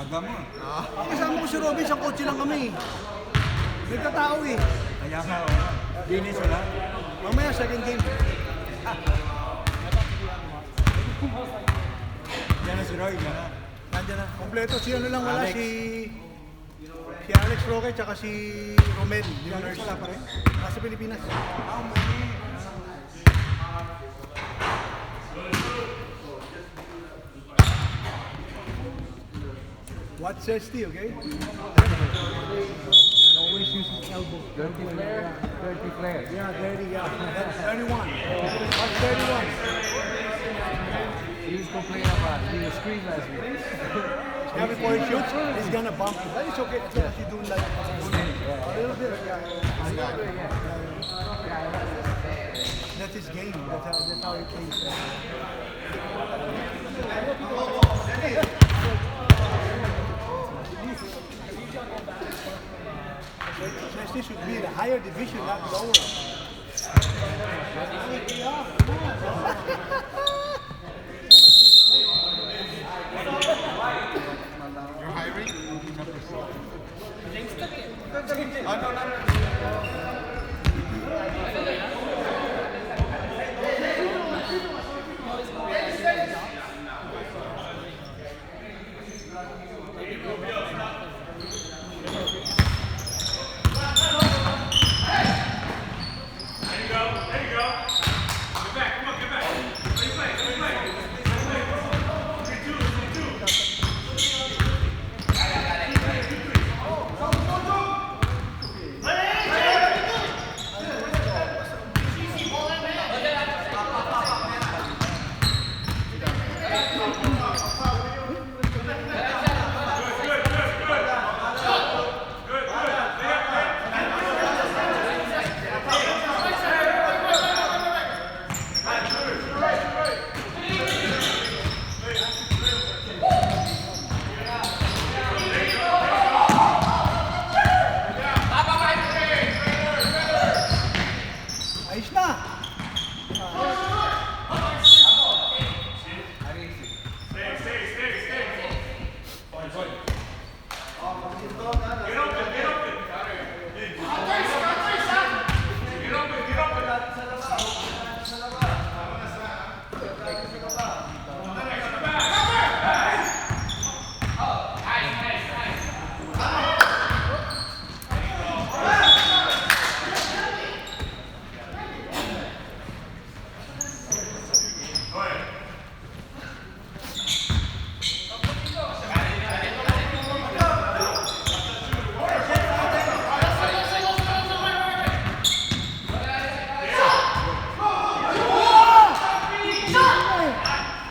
Aga mo. Kasama ko si Robin, isang kotse lang kami. Nagkatao eh. Kaya nga, dinis wala. Mamaya, second game. Yan na si Roy, yan na. Nandiyan na. Kompleto. Si ano lang wala, Alex. si Alex Roque, tsaka si Romel. Yung nurse. Wala pa rin. Nasa Pilipinas. Watch Sesti, okay? Always use his elbow. Dirty player. Dirty player. Yeah, 30, yeah. 31. Watch 31. He used to play about. He was screen last week. Now before he shoots, he's gonna bump you. But it's okay as long as you do like a little bit. That's his game. That's how he plays. Sesti should be the higher division, not lower. You're hiring? Ayos na!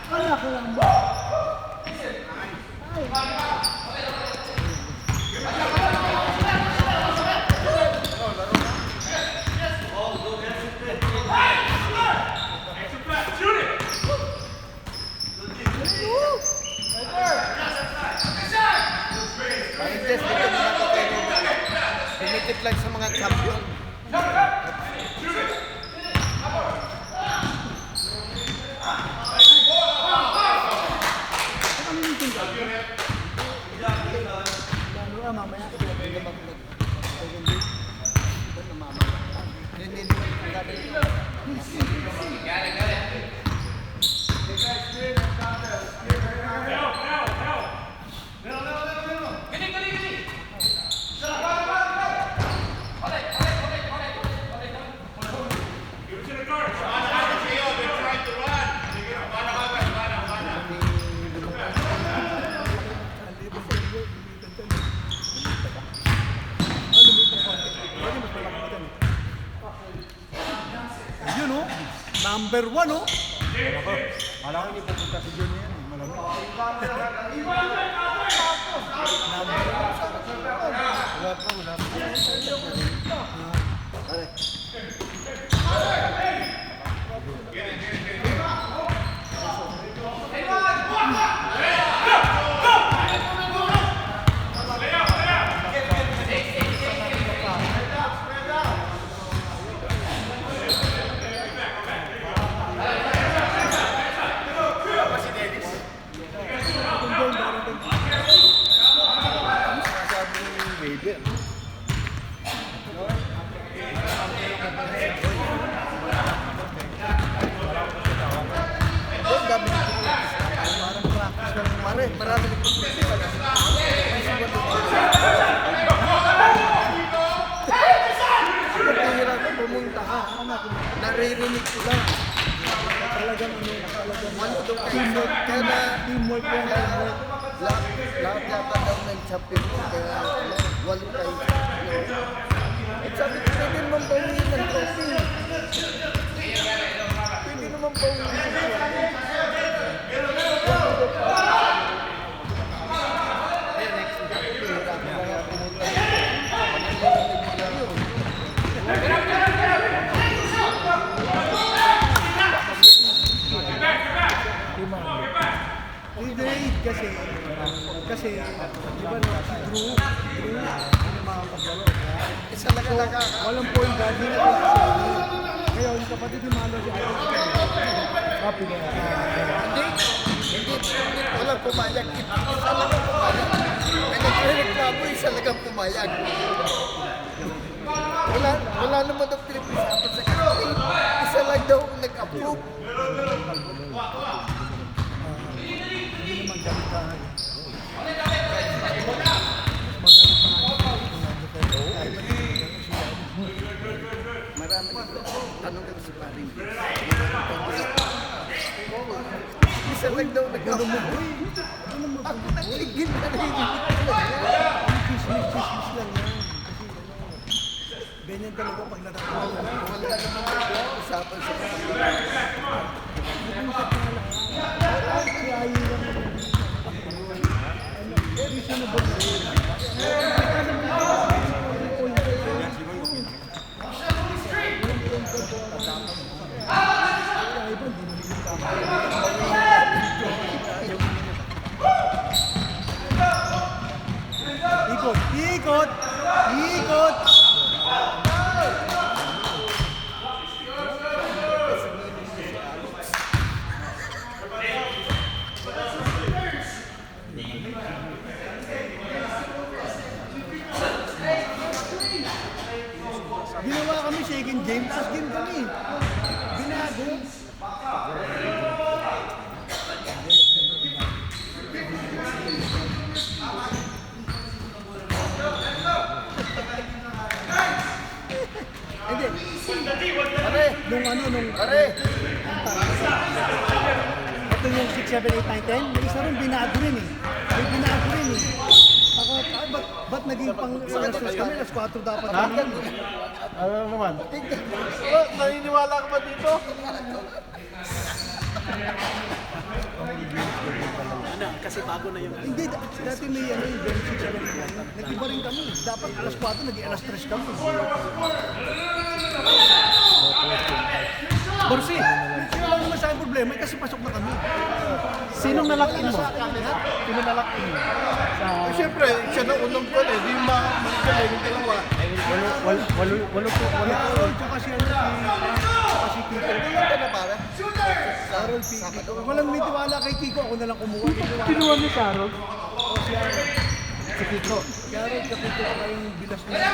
Kala ko lang ba? Test dito mga to kay Robert. Tumitip lang sa mga champion. Mamaya. Yun oh, number 1 oh. Alam ko, hindi pupunta si Jun yan. Malamig. narinig ko lang. Talagang teamwork. Kaya na teamwork yan. Lahat yata daw ng champion ko, kaya walo tayo champion. At sabi ko, pwede naman bawin ng trophy. Pwede naman bawin ng trophy. Kasi, di ba no, si Drew, hindi makakapaglaro. Isa lang ang nakaka. Walang point guard, hindi na kaya yung kapatid ni Malo si Iron happy na Hindi, walang pumayag. Isa lang ang pumayag. May nagre-reklamo, isa lang ang pumayag. Wala naman ang pinag-usapan sa kanila. Isa lang daw ang nag-approve. hindi naman ganit tayo. Marami tanong lang si Paring. Isa lang daw nag-approve. Ako natigil na rin. Chismis lang yan. Ganyan talaga pag natakuha. Wala naman nag-usapan sa kanila. Si Ayi lang naman. Reasonable na yun. Ikot! Ikot! Ikot! Ginawa kami second game, tapos game kami. Binago. Hindi. Pare! Nung Pare! ito yung 6, 7, 8, 9, 10, may isa rin binago rin eh. May binago rin eh. Ako, ay, ba't naging pang alas 3 kami? Alas 4 dapat kami. Ano naman? Naniniwala ka ba dito? Hindi, dati may ano yung benefit sa lang. Nag-iba rin kami. Dapat alas 4, naging alas 3 kami. Borsi, sino lang naman sa akin problema eh, kasi pasok na kami. Sinong nalakin mo? Sino nalakin mo? Siyempre, siya na unang goal eh. Di magaling yung dalawa. Walo po. Carol, tsaka si ano, tsaka si Kiko. Hindi ka na para? Carol, Kiko. Walang may tiwala kay Kiko, ako na lang kumuha. Kinuha ni Carol. Si Kiko. Carol, tsaka Kiko, tsaka yung bilas niya.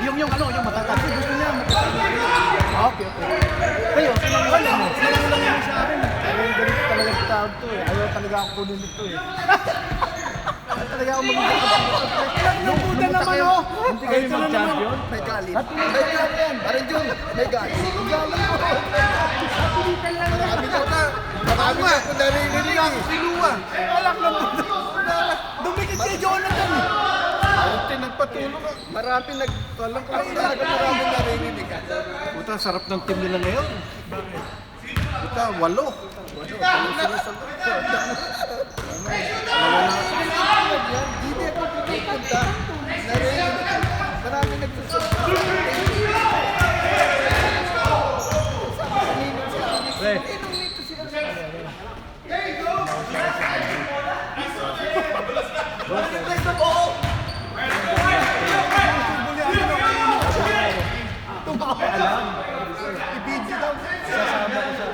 Yung matatas. Kasi gusto niya, okay. Kayo, wala mo. Sinalang lang yun sa akin. Ayaw ganito talaga sa tawag to eh. Ayaw talaga ako kunin ito eh. Ayaw talaga ako magiging Nabuta naman oh! Hindi kayo mag-champion? May galit. May galit. Parang Jun, may galit. Ang galit mo. Marami ka na. Marami ka kung naririnig lang. Sinuwa. Alak na po. Dumikit kay Jonathan. Buti nagpatulong ka. Marami nagtulong ka. Talaga marami naririnig ka. Puta, sarap ng team nila ngayon. Puta, 8. Hindi ako pupunta. Naririnig ka. Marami nagsusunod. Pre, I-video daw. sasama ko sa...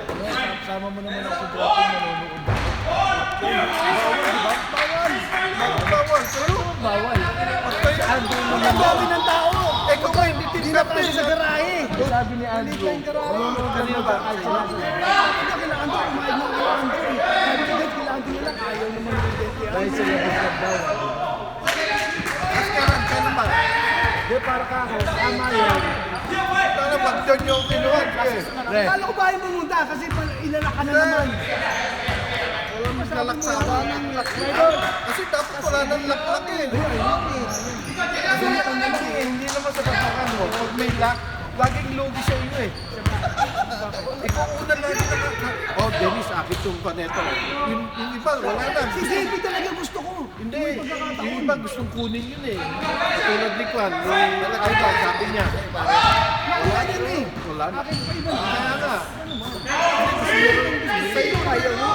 Sama mo naman ako sa dropping manonood. Bawal. Pero Bawal. Ang dami ng tao. ikaw ba hindi Hindi na kasi sa garahe. Sabi ni Andrew, manonood lang ng bakal sila. Hindi kila Andrew, kumain mo kila Andrew. Sabi ko guys, kila Andrew lang. Ayaw naman yung identity. Dahil sila gusto daw. kailan ka naman. Di para ka ako, tama yun. Sana pag John yung kinuha eh. Pre. Kala ko ba yung pumunta kasi ilalak ka na naman. Wala mas nalaksama ng laksa. Kasi dapat wala nang laklak eh. Hindi naman sa pagkakan mo. Pag may lak, laging lugi sa iyo eh. Ikaw una lagi nakaka... Oh, Dennis, akin yung paneto. Yung iba, wala na. Si JP talaga gusto ko. Hindi, yung iba gustong kunin yun eh. Katulad ni Kwan, yung iba, sabi niya. Wala yan eh. Wala na. Akin pa iba. Kaya nga. Sa'yo ayaw mo.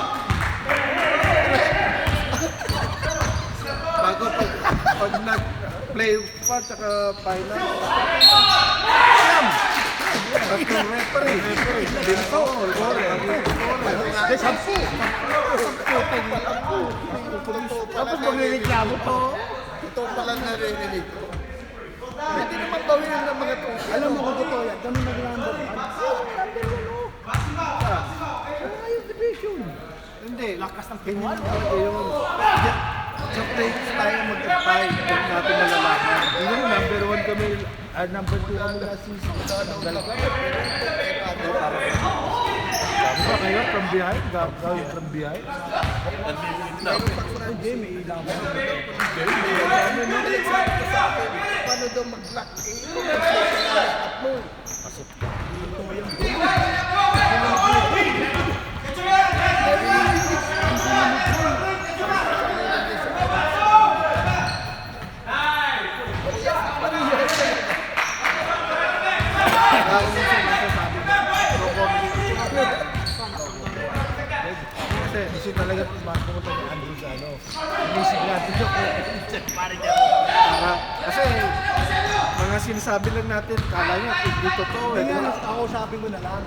Bago pag nag-play pa, tsaka final. Siyam! Tatlong referee. Binto. Sampu. Tapos magre-reklamo to. Ito pala naririnig ko. Hindi naman gawin ng mga to. Alam mo kung totoo yan, kami nag-number 1. Number 1 yung division. Hindi. Lakas ng pinuhan. Hindi yun. Sa playoffs tayo mag-apply kung natin malalaman. Hindi mo, number 1 kami, number 2 kami last season. Tanggal ka. Diba kayo from behind? Gawin from behind? Hindi, may ilaw. Paano daw mag-lock? Ito mag-lock mo. Kasi talaga pumunta ni Andrew sa ano. Inisip natin ito. Kasi mga sinasabi lang natin, kala niya, hindi totoo eh. Kaya ako sabi ko na lang.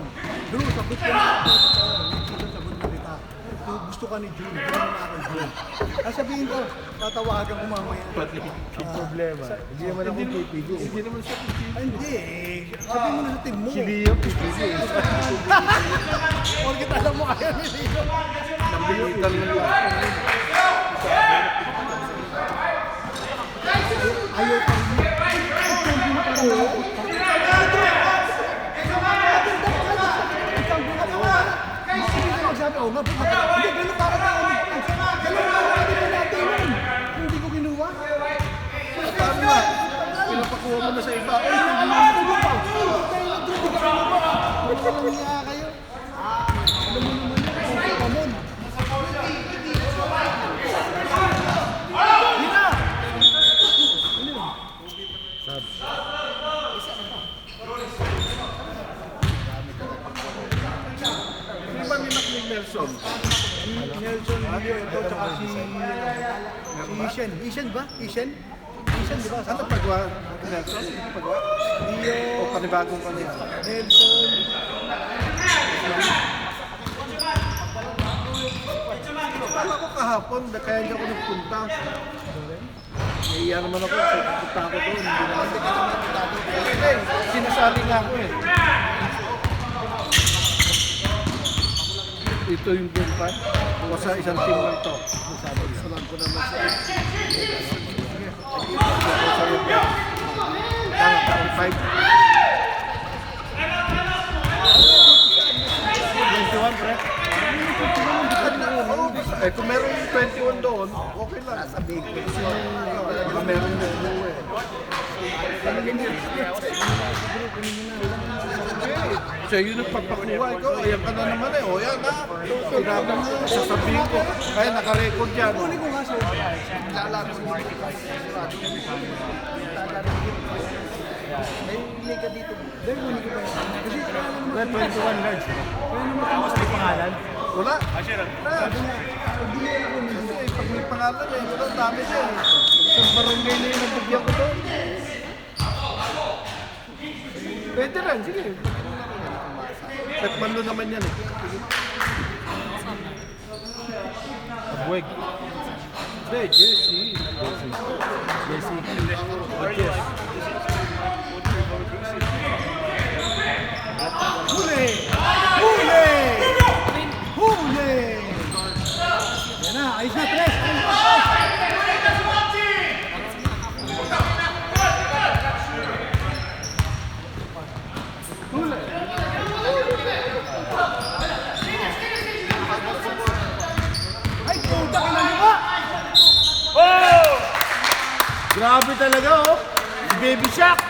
Drew, sagot ko na ako. Sagot ko kita. Gusto ka ni June. Gusto mo na ako June. Sabihin ko, tatawagan ko mamaya. Ang problema, hindi naman ako PPG. Hindi naman siya PPG. Ay, hindi eh. Sabihin mo na sa team mo. Si Leo PPG. Porkit alam mo ayaw ni Leo. Nabilitan lang lang. Ayaw pa rin. Sabi, oh, nga, hindi, gano'n para tayo. Gano'n para natin yun. Hindi ko kinuha. Paano nga? Pinapakuha mo na sa iba. Ay, hindi mo pa. Tayo na doon, hindi ka kinuha. Walang niya kayo. Alam mo naman yun, Ramon. Hina! Hindi ba ni Mac Nelson? Nelson Leo ito, tsaka si Ishen. Ishen ba? Ishen? Ishen, di ba? Ano pagwa? Nelson? Pagwa? Leo, O panibagong kanina? Nelson. Akala ko kahapon, kaya hindi ako nagpunta. Naiya naman ako, so pupunta ako doon. Hindi naman ka naman pinagpunta. Sinasali nga ako eh. Ito yung game plan. O sa isang team lang to. Salag ko naman siya. Tama, 5. 21, pre. Eh, kung meron 21 doon, okay lang. Nasa big picture. Kung meron doon eh. Siya yun ang pagpakuha ko. Ayan ka na naman eh. O yan ha. Sinabi mo, sasabihin ko. Kaya nakarecord yan. Kunin ko nga sa Lalaro mo. May liga dito. Dahil kunin ko pa yan. Kasi kailangan naman. 21 large. Kaya naman tumas may pangalan. Wala. Sabi niya, pag di mo alam kung hindi. Kasi pag may pangalan eh, wala dami siya eh. Isang barangay na yung nabigyan ko doon. Pwede rin, sige. Petman naman yan eh. Abueg. Hindi, Jesse. Jesse. Jesse. Huli! Huli! Huli! Yan na, ayos na, tres! Ayos na, tres! Huli! Grabe talaga, oh. Si Baby Shark.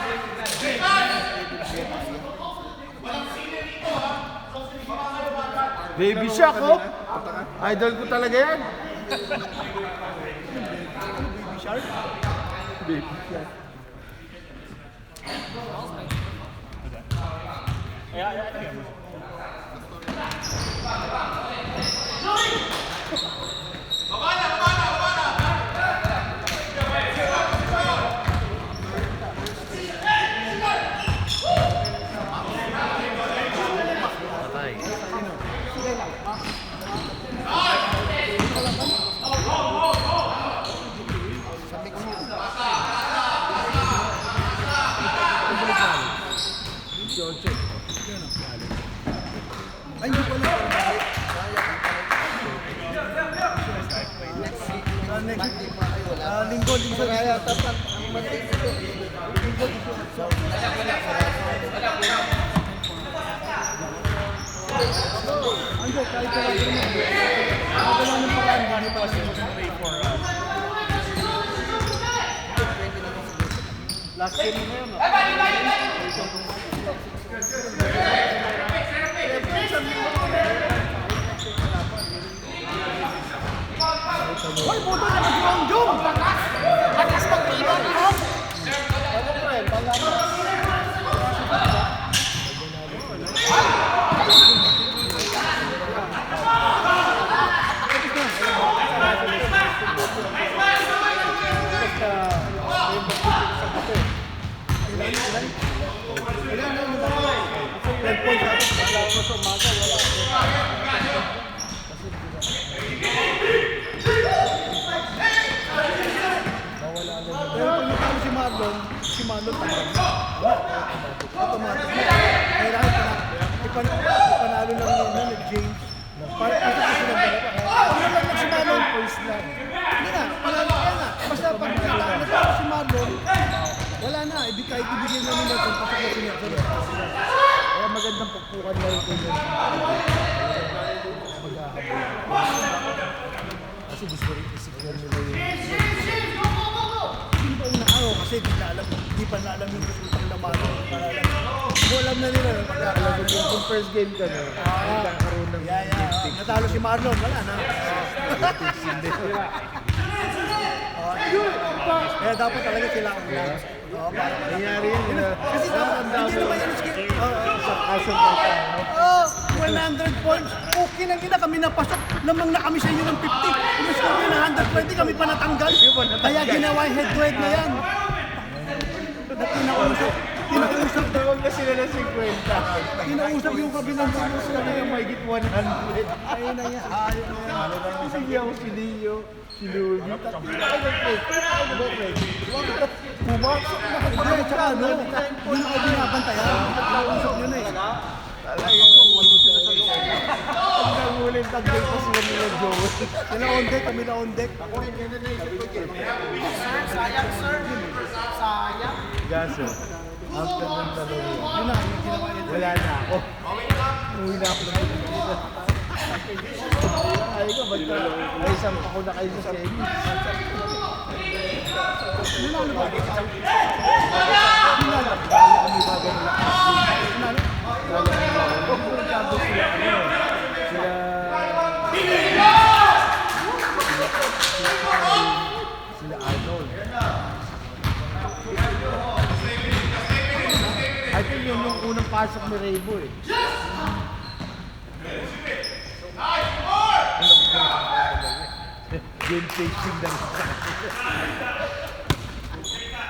Baby Shark, oh. Idol ko talaga yan. Baby Shark. Baby Shark. Ay, hindi pala. Linggo. Kaya tapat ang Monday nito. Ando, kahit ka lang naman. Wala ng paraan, hindi pa kasi last game mo ngayon, no? Hoy, buto na mag-ground jump! Lakas mag-rebound, no? Ano pa rin? Pero pag natalo si Marlon automatic na. Kailangan ipanalo lang yun ni James. Para kasi sila dalawa. Pag natalo si Marlon, first lang. Hindi na, panalo kaya na. Basta pag natalo si Marlon, wala na. Kahit ibigay na nila kung pasok na sinasalo. Kaya magandang pagpukan na rin kayo. Kasi gusto rin isipin nila yung hindi pa inaaraw kasi di pa na alam yung resultang naman. Alam na nila. Kung first game ka na, magkakaroon ng Natalo si Marlon, wala na. Kaya dapat talaga sila ang last. nangyari yan. Kasi dapat, hindi naman yan skill. Asong ka. 100 points. Okay na gina kami napasok. Lamang na kami sa inyo ng 50. Umiscore kayo ng 120, kami pa natanggal. Kaya ginawa yung head-to-head na yan. Kinausap. Tawag na sila ng 50. Kinausap yung kabilang Sila na yung mahigit 100. ayun na yan. Sige ako si Leo, si Louie. Pumasok na ka pa. Tsaka ano, hindi na kayo binabantayan. Kinausap nyo na eh. Talagang walo sila sa loob. Pag nanguling tagdil pa sila nila Joe. Sila on deck, kami na on deck. Sayang, sir. Sayang. Gaso, after ng dalawa, Yun na, yung ginawa yun. wala na ako. Uwi na ako ng Pilipinas. Ay ko, basta ay isang ako na kayo sa semi. Nanalo ba? Kami bago nila. Nanalo? Sila Arnold. I think yun yung unang pasok ni Raybo eh. Game tasting lang.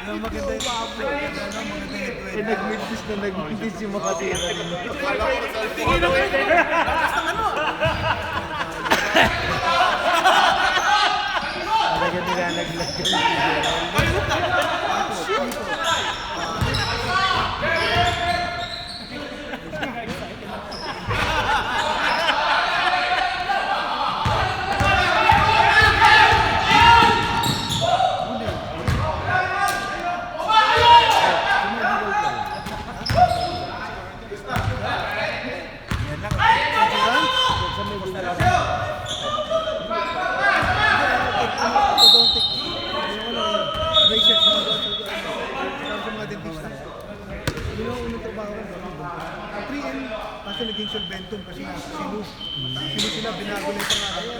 Yung maganda yung maganda yung Eh nag-midis na nag-midis yung makatira nito. Talaga nilalaglag ka rin. naging Solventum kasi Cebu. Cebu sila, binago na yung pangalan.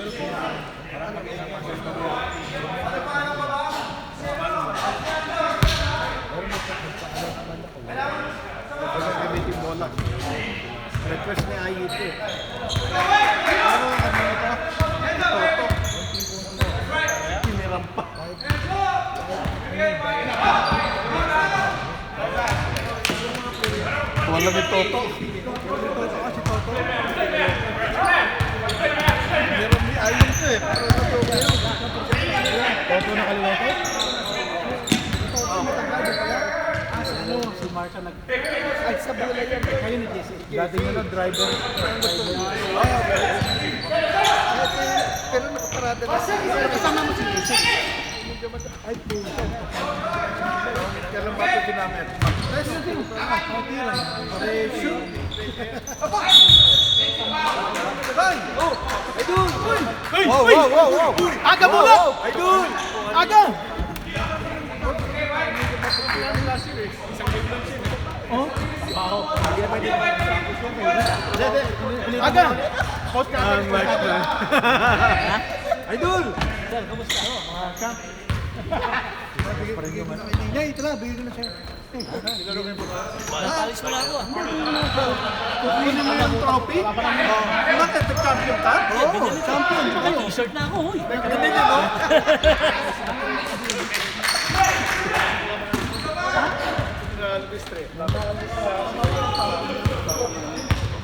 Wala gamitin bola. Request ni Ayi ito eh. Ano ito? Toto. Piniram pa. Wala ni Toto. Toto kasi Toto. Piniram ni Ayi ito eh. Para na to ngayon. Toto na kalimutan? Toto matangkado kaya? Si Marca nag... Ay, sa bola yan. Kayo ni JC. Dati nga lang driver. Pero nakaparada na siya. Kasama mo si JC. Ay, puso. Kailan ba ito ginamit? Paresyo. Wow! Aga muna! Idol! Aga! Oh? Aga! Post ka. Idol! Sir, kumusta? Champ. Hindi, ito lang. Bigyan ko na sa'yo. Palis mo na ako. Kukunin mo yung trophy? Bakit? Nag-champion ka? Oo, champion. T-shirt na ako. Uy. Ganda niya, no?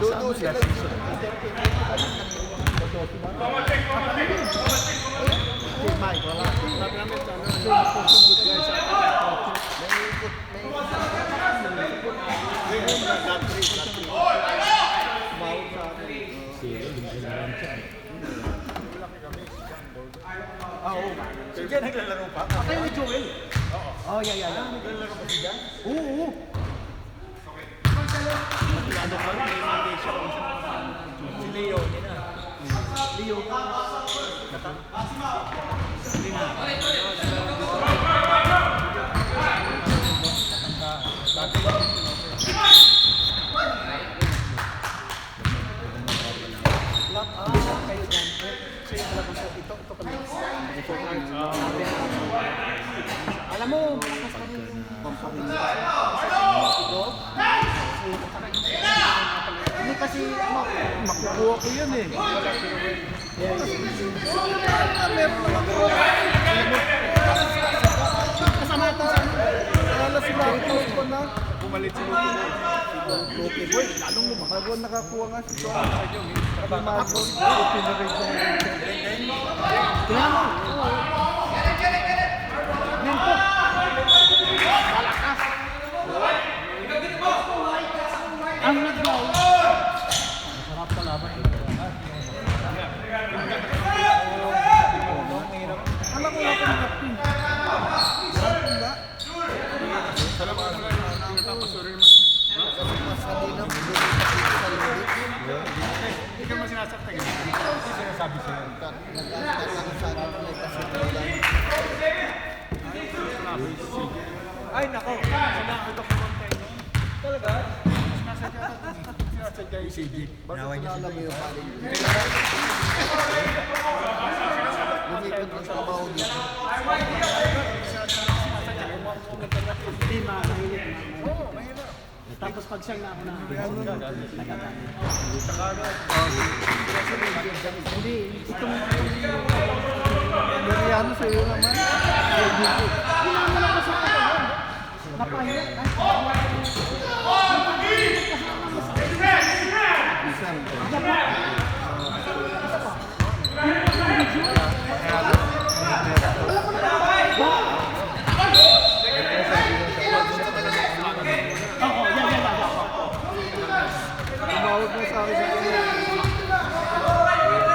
Dodo sila. Sige, naglalaro pa. Kayo ni Joel? Oo. Oh, yeah. Naglalaro pa siya? Oo. Si Leo, yun na. Leo. Kayo dyan. Sa'yo talagang ito kami. Alam mo, malakas pa rin. Hindi kasi, Makukuha ko yan eh. kasama natin sa ano. Wala sila ako na. Pumalit si Luke. Okay boy, lalong mo. Bago nakakuha nga si Joel. Ako, pinarate ko ngayon. Kaya mo. Yan po. Malakas. Ang nag-draw. Masarap sa laban. Alam ko lang kung captain. Hindi ka mo sinasaktan. Hindi sinasabi sa'yo. Ay, nako. Sinakot ako konti. Talaga? Sinasadya yung CG. Nawa niya alam mo yung paring. Lumipot ng trabaho dito. Hindi, mahirap. Oo, mahirap. Tapos pag siyang na ako na nagkakanin. Hindi, itong Mariano sa'yo naman. hinamala ko sa katawan. Napahirap. Tumawag na sa akin sa kanya.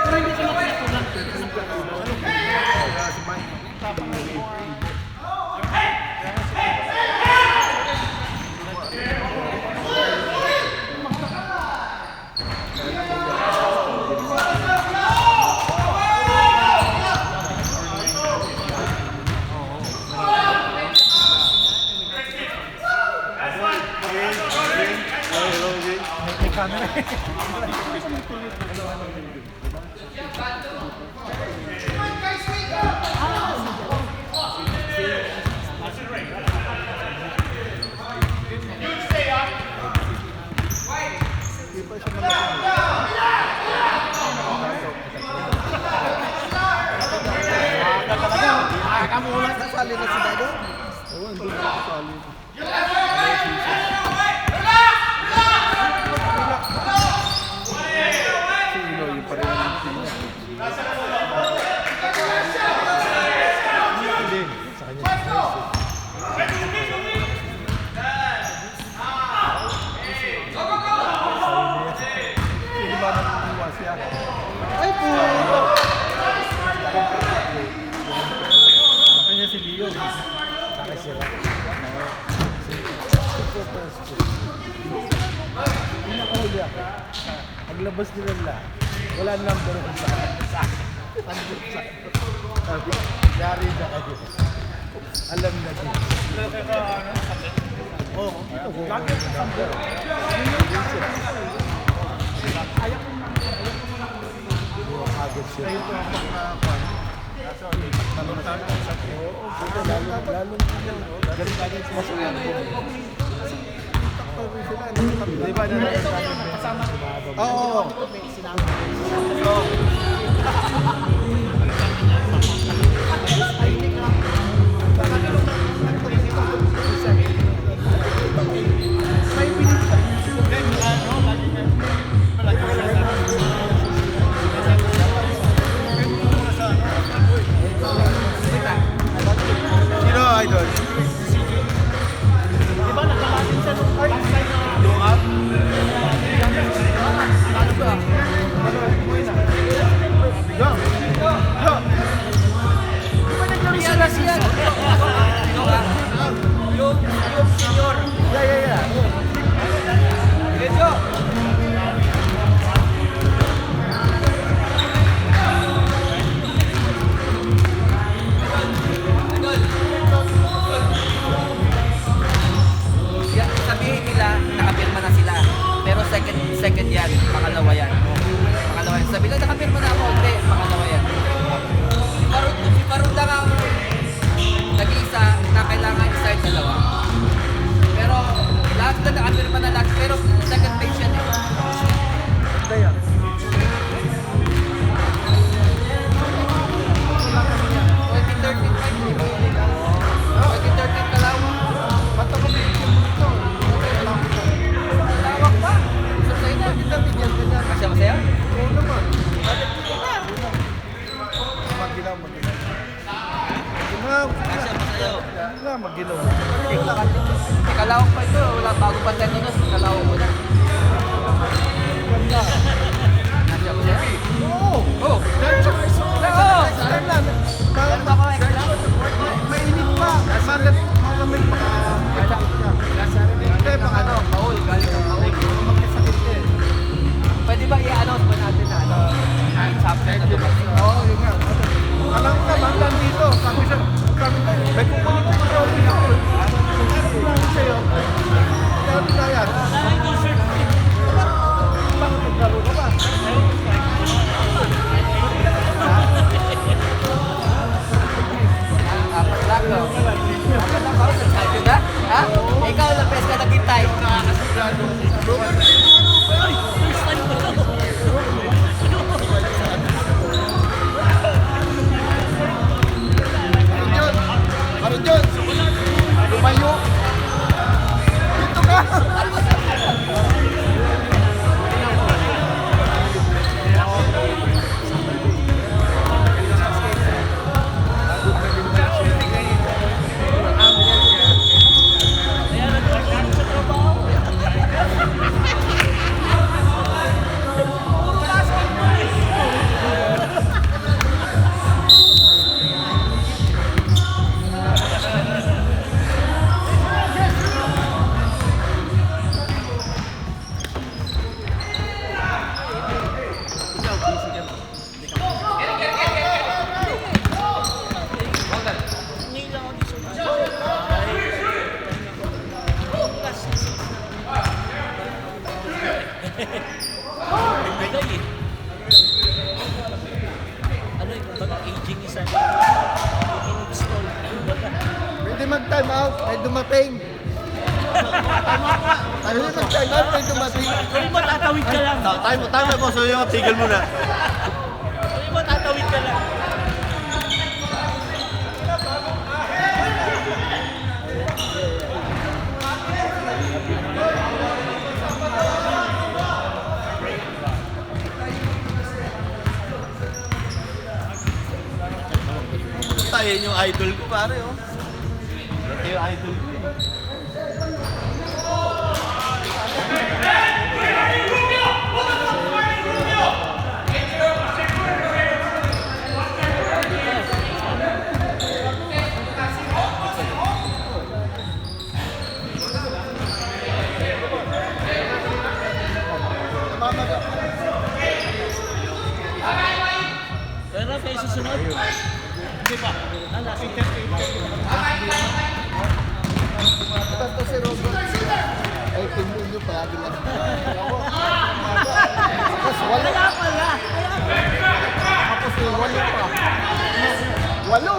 Pero hindi ko nakakatulan. Andun sa... Sabi, yari na kayo. Alam na din. Oo. Lagi sa sambo. Agad siya. Kayo ito ang pagkakan. Lalo galing mas ulan po. Di ba kasama? Oo. Sino idol? Di ba nakalasin siya nung last time na Yung up? ano ba? Yo! Yo! Di ba naglaro sila siya? Yung senior. Yeah. Medyo. Sabihin nila, nakapirma na sila. Pero second yan, pangalawa yan. Pangalawa yan. Sabihin nila, nakapirma na ako. Hindi, pangalawa yan. Si Parud lang ang nag-iisa na kailangan isa yung dalawa. Pero lahat na nakapirma na lahat. Pero second page yan eh. Kaya. 2013 ka lang. Ba't ako bigyan mo ito? Tawag pa. Gusto sa'yo na. Bigyan ka niya. Masaya masaya? Oo naman. Magilaw. Masaya masaya. Magilaw. Kalawak pa ito. Wala bago pa tayo nun. Kalawak mo na. Masaya masaya? Oo. Oo. Oo. Bakit ba mainit pa? Bakit malamig pa? Hindi, baka ano? Paul, galing ng Paul. Magkasakit eh. Pwede ba i-announce ba natin na ano? Ang chapter na dumating? Oo, yun nga. Alam ko naman, nandito. Sabi ko, may kukunin ko sa office ako. Sabi ko sa'yo, sabi na yan. Bakit naglaro ka ba? Apat lang, no? Apat lang ako, nagsabi na? Ha? Ikaw, lapes ka naghintay. Karon yun! Lumayo! Dito ka! Ano yung baga aging isa? Pwede mag-time out, may dumating. Pwede mag-time out, may dumating. Sabi mo, tatawid ka lang. Time mo, so yung tigil mo na. Sabi mo, tatawid ka lang. Tayo yung idol ko, pare, oh. Ito yung idol ko, eh. Pero face susunod? Hindi pa. Last weekend. Basta si Robert, ay pinuno nyo palagi lang. Tapos walo. Tapos walo pa. Walo.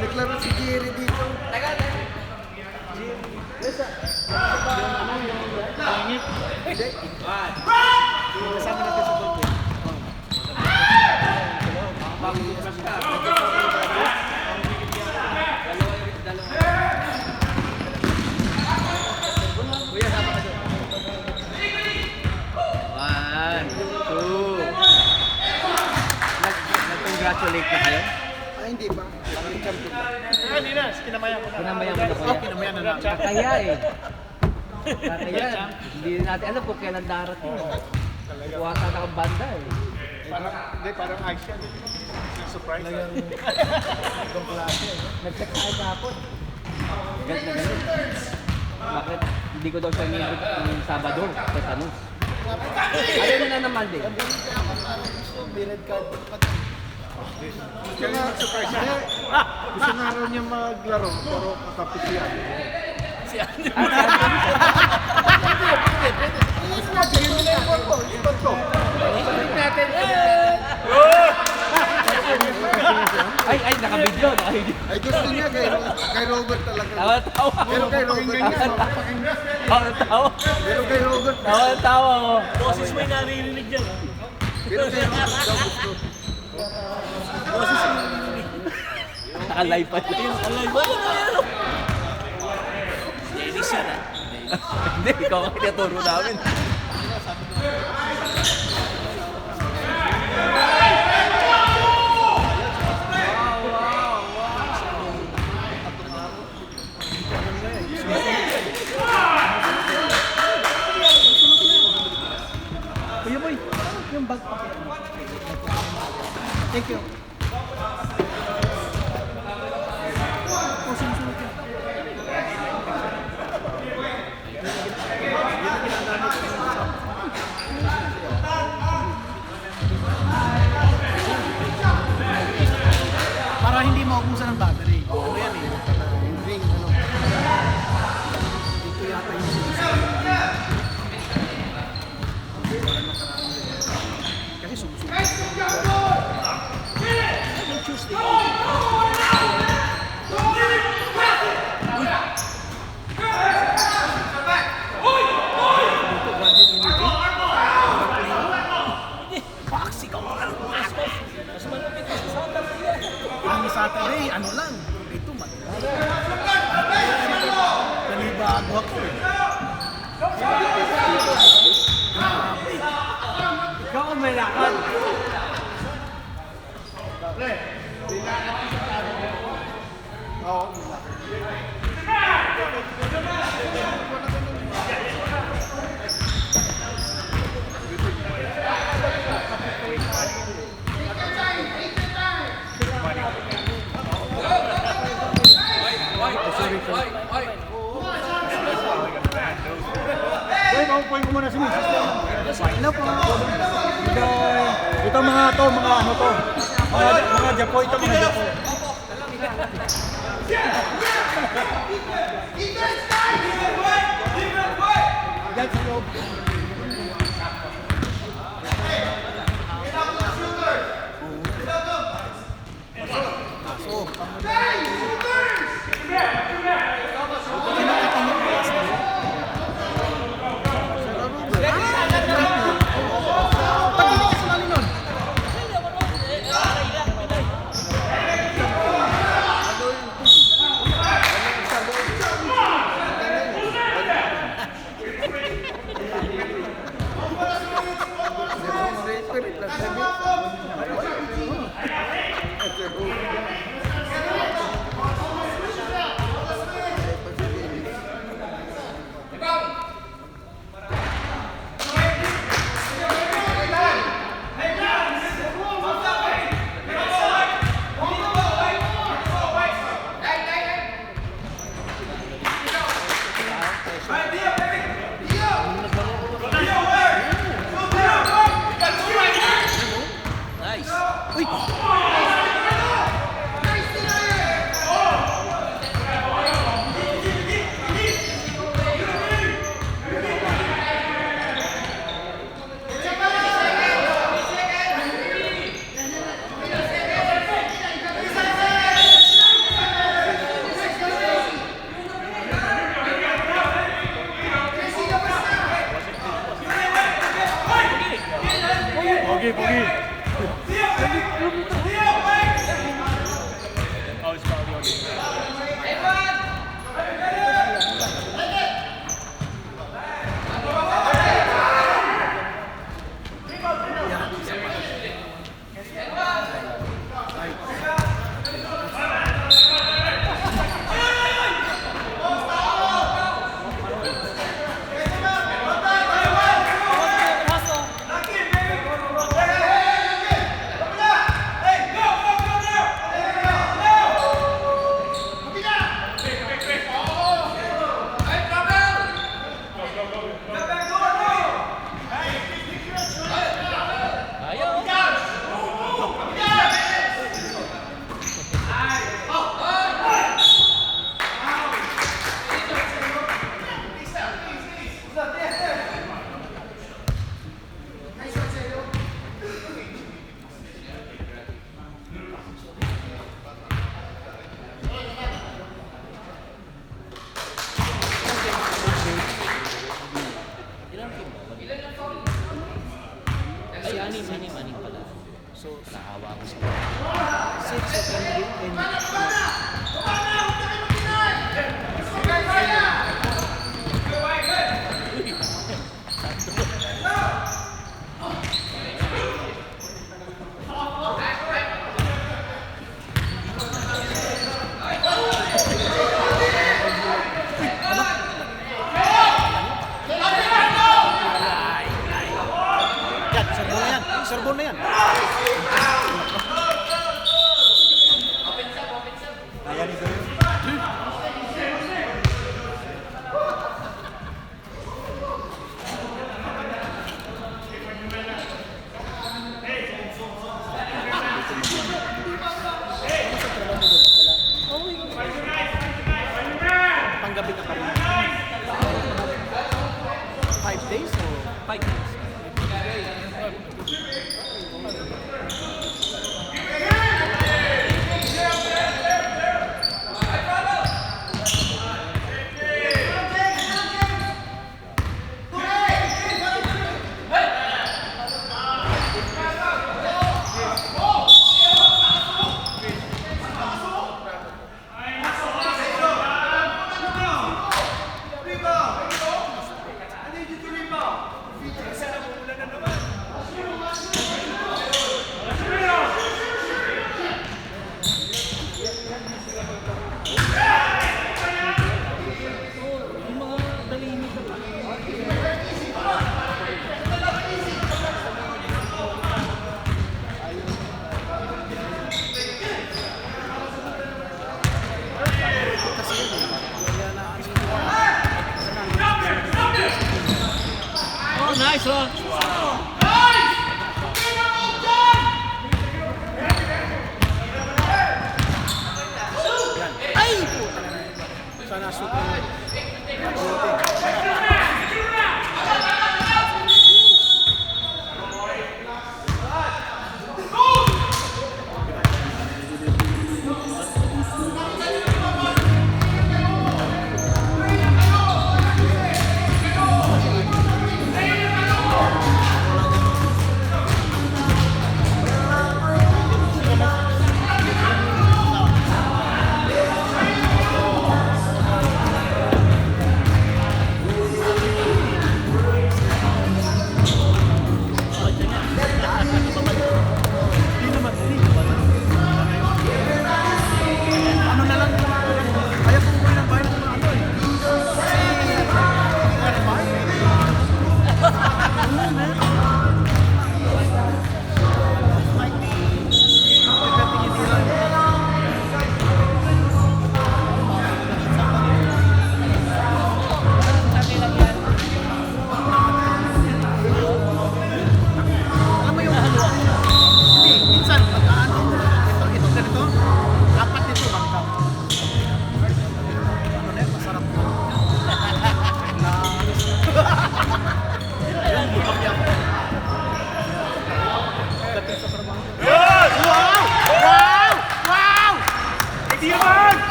Naglaro si Jerry dito. Kasama natin sa ball game. One, two. Nag-congratulate na kayo? Ay, hindi pa. Hindi na, kinamayan ko na. Kinamayan mo na kuya? Kinamayan na lang. Kaya eh. Kaya, hindi natin alam kung kailan darating. Kuha sa ng banda eh. Parang action. Surprise. Ibang klase. Nag-check tayo kahapon. Galit na galit. Bakit hindi ko daw siya nilip ng Sabado? Tetanus. Ayaw na naman din. May red card. Gusto na raw niya maglaro, pero kakapit siya. Ay, nakabidyo. Ay, gusto niya kay Robert talaga. Tawa-tawa. Pero kay Robert. Tawa-tawa. Pero kay Robert. Tawa-tawa. Boses may naririnig dyan. Pero kay Robert daw gusto. Nakalive pa yun. Dennis yan ah. Hindi, ikaw ang tinaturo namin. Kuya boy, yung bag pa. Thank you. Oh, sinusunod yun. Para hindi maubusan ng battery. Ano yan eh? Ring, ano. Dito yata yung sinusunod. Kasi sumusunod. Yung Tuesday. Dito, Guardian Unity. Boxy ka mo lang. Mas malapit sa Saturday. Ang Saturday, ano lang. Ito, nanibago ako eh. Grabe. Ikaw ang may lakad. Boy, maupuin ko muna si Mrs. Hello po. Ito mga to, mga ano to. Mga Japo, ito mga Japo. Yan sa loob. Pogi, pogi. Ay, anim pala. So, naawa ko sa 6 of them and serbon na yan. Ayan ito yun. Panggabi ka pa rin. 5 days o 5 days. Oh, nice one.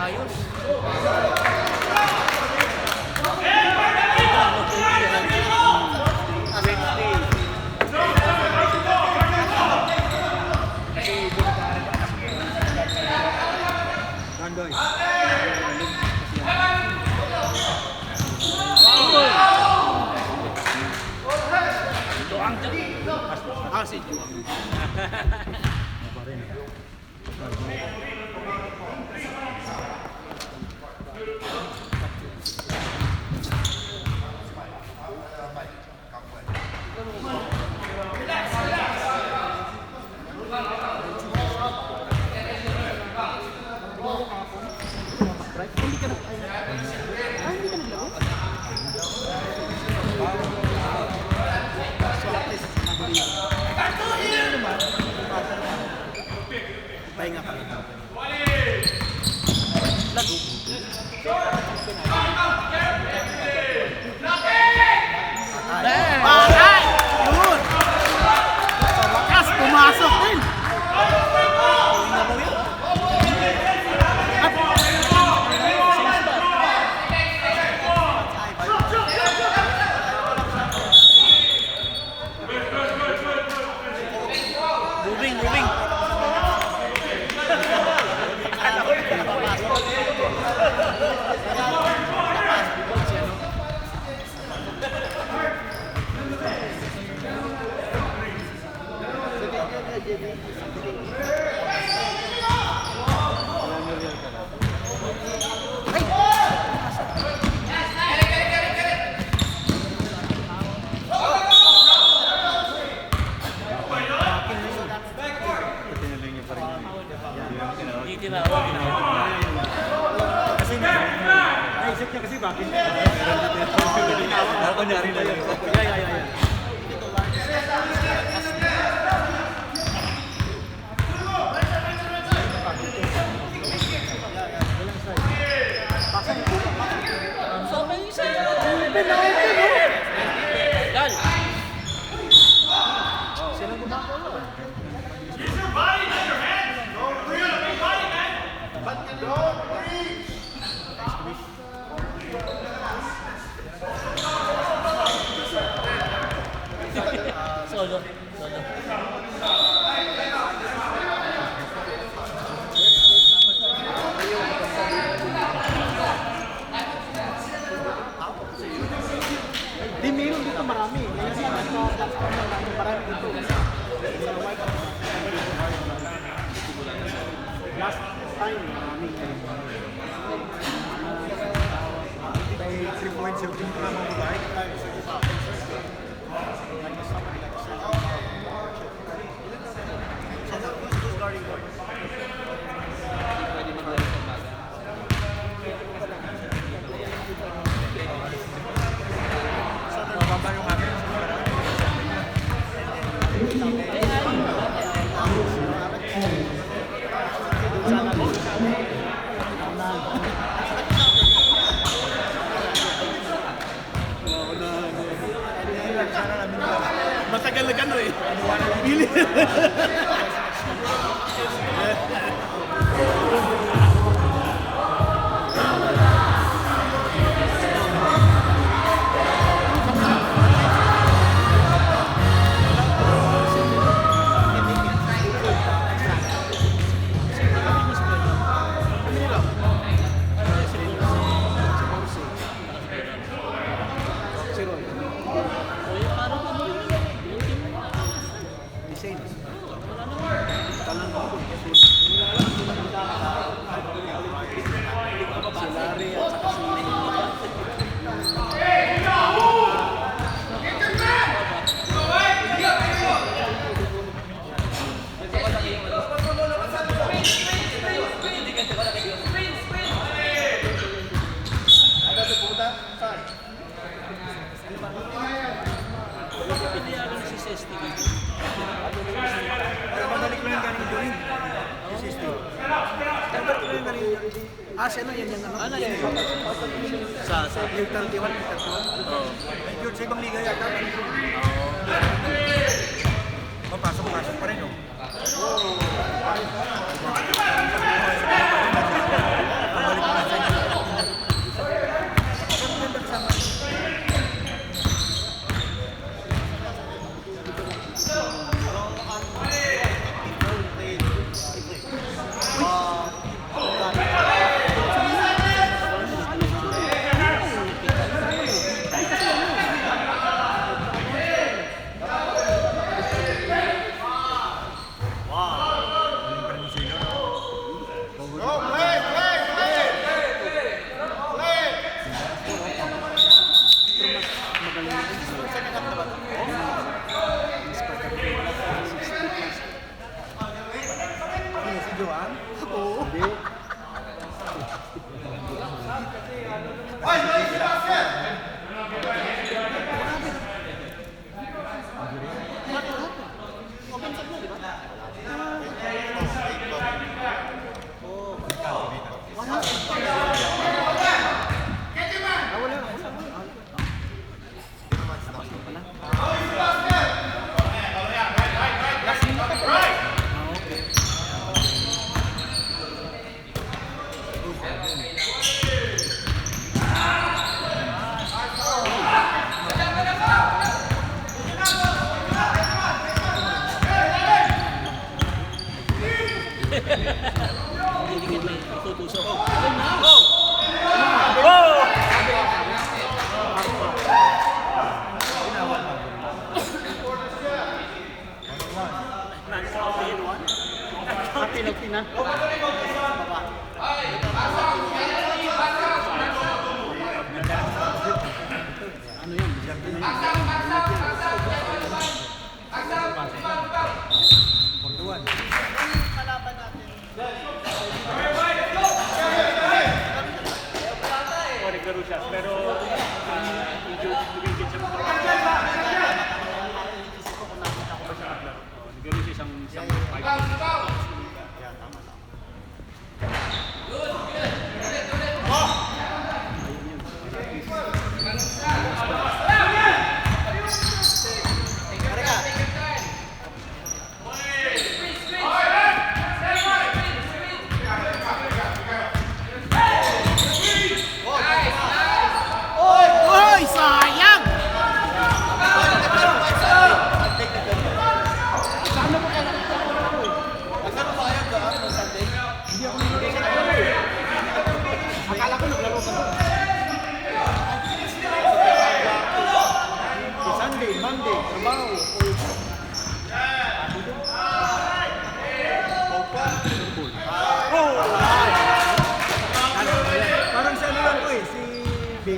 Ayos. Nandoy. Ah, si Juan. Pahinga ka. Patay! Yun! Sa wakas, pumasok din! Moving, moving! Naisip niya kasi bakit? Ako nyari na yun. Dal. Solo. Di meron dito marami. Ngayon sa platform na namin, marami dito. Last time, marami. May 3 points yung team ko na mamulay. Mababa yung akin. Matagal na gano'n eh. Pili. Ah, siya no, yan yan ano? Ano yan? Sa yung 31, yung 31. Oo. Yun, sa ibang liga yata. Mapasok-pasok pa rin, no? Pabalik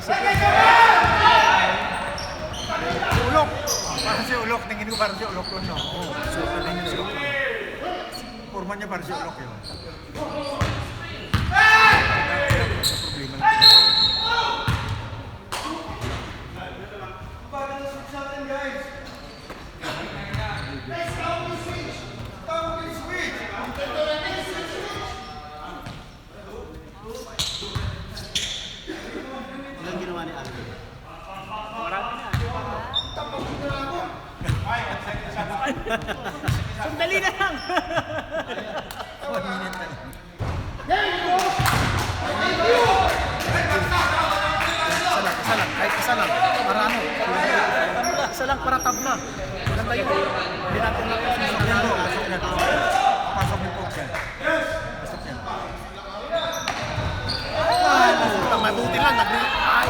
Basic lang. Si Ulok. Parang si Ulok. Tingin ko parang si Ulok yun, no? Oo. So, tingin si Ulok. Forma niya parang si Ulok yun. Problema lang. Ilang ginawa ni Alvin? Sandali na lang! 1 minute na. Isa lang, kahit isa lang. Para ano? Isa lang para tabla. Maganda yun. Hindi natin natin sa Yan bro, pasok yan. Pasok yung poke yan. Pasok yan. mabuti lang, nag-ay.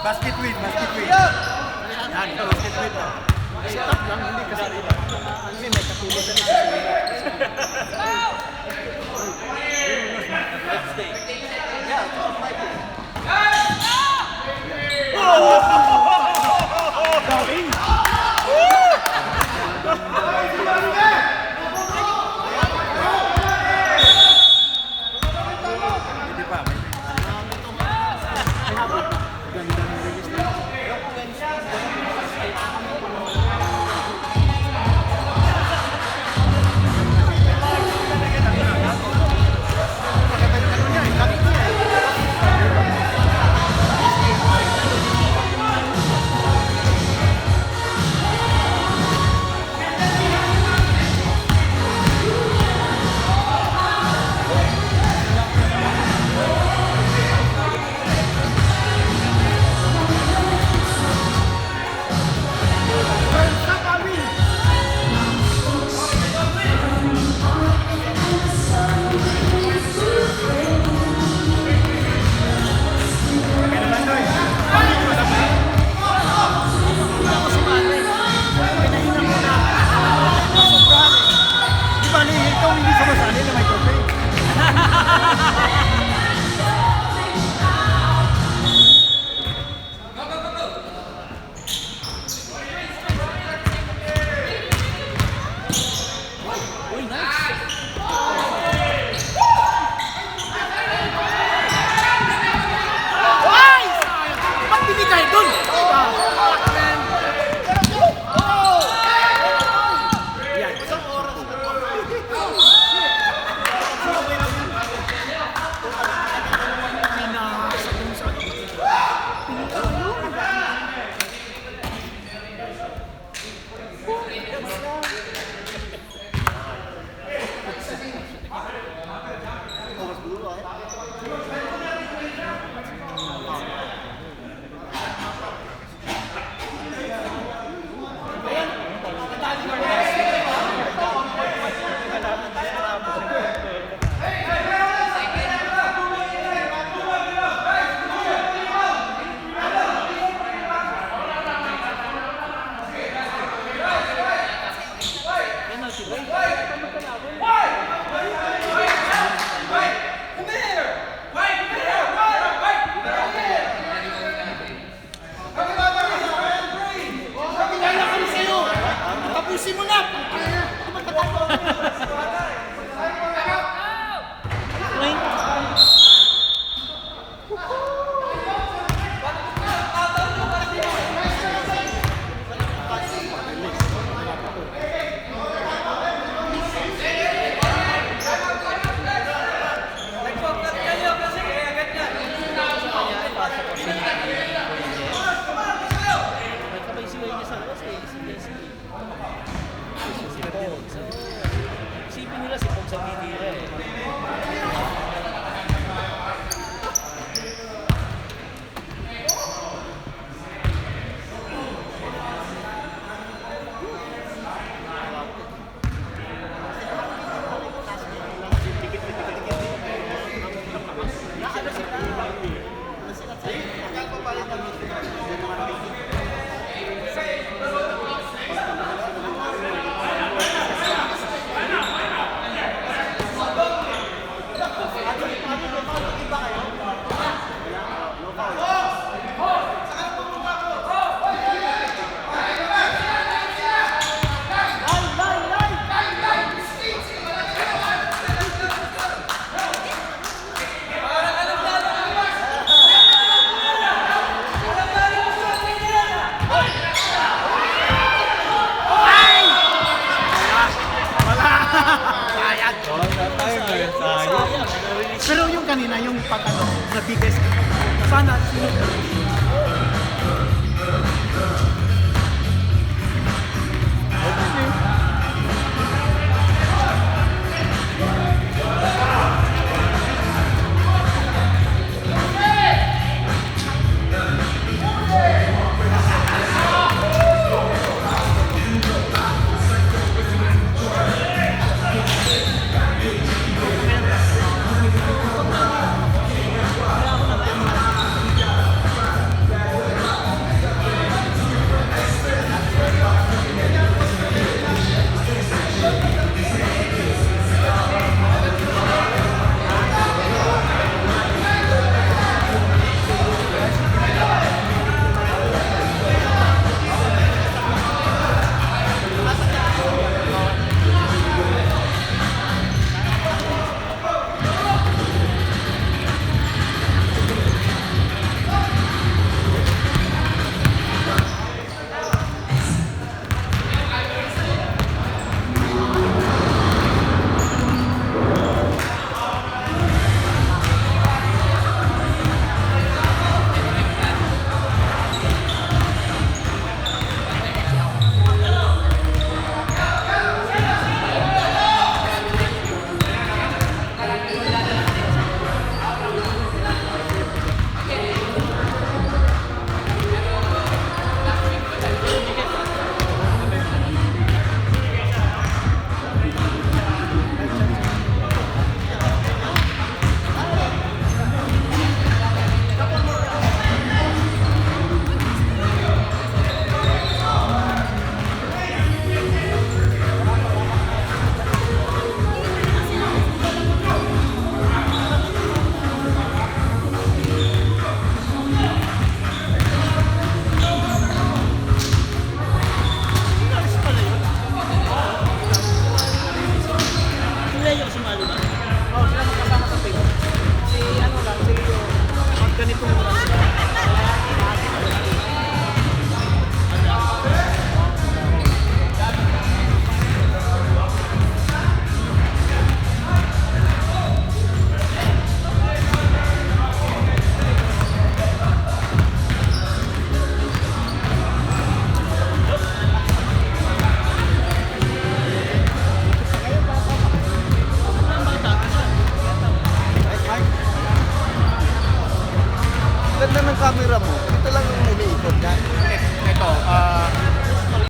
Basket win, basket win. Yan, basket win. Stop lang, hindi kasi hindi may katulad na Hindi pa, may Tapusin mo na! sa PDA. Pero yung kanina, yung patanong na biggest, sana